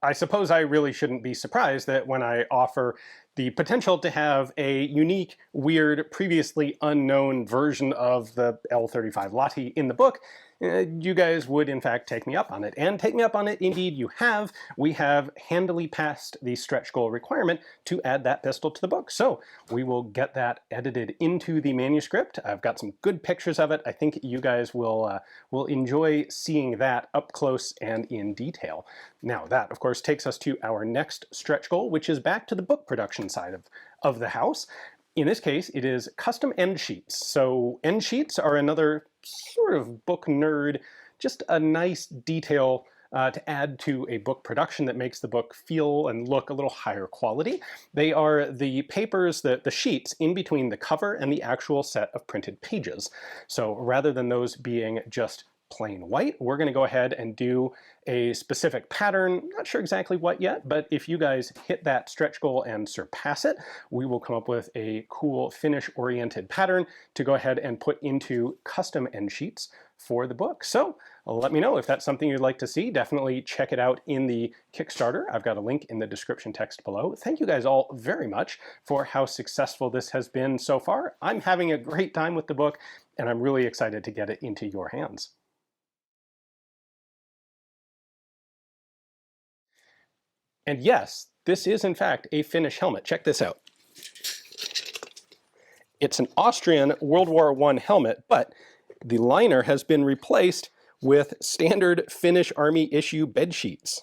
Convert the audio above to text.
I suppose I really shouldn't be surprised that when I offer the potential to have a unique, weird, previously unknown version of the L35 Lahti in the book, you guys would in fact take me up on it. And take me up on it, indeed you have. We have handily passed the stretch goal requirement to add that pistol to the book. So we will get that edited into the manuscript. I've got some good pictures of it. I think you guys will enjoy seeing that up close and in detail. Now that, of course, takes us to our next stretch goal, which is back to the book production side of the house. In this case, it is custom end sheets. So end sheets are another sort of book nerd, just a nice detail to add to a book production that makes the book feel and look a little higher quality. They are the papers, the sheets in between the cover and the actual set of printed pages. So rather than those being just plain white, we're going to go ahead and do a specific pattern. Not sure exactly what yet, but if you guys hit that stretch goal and surpass it, we will come up with a cool finish-oriented pattern to go ahead and put into custom end sheets for the book. So let me know if that's something you'd like to see. Definitely check it out in the Kickstarter. I've got a link in the description text below. Thank you guys all very much for how successful this has been so far. I'm having a great time with the book, and I'm really excited to get it into your hands. And yes, this is in fact a Finnish helmet. Check this out. It's an Austrian World War I helmet, but the liner has been replaced with standard Finnish Army issue bed sheets.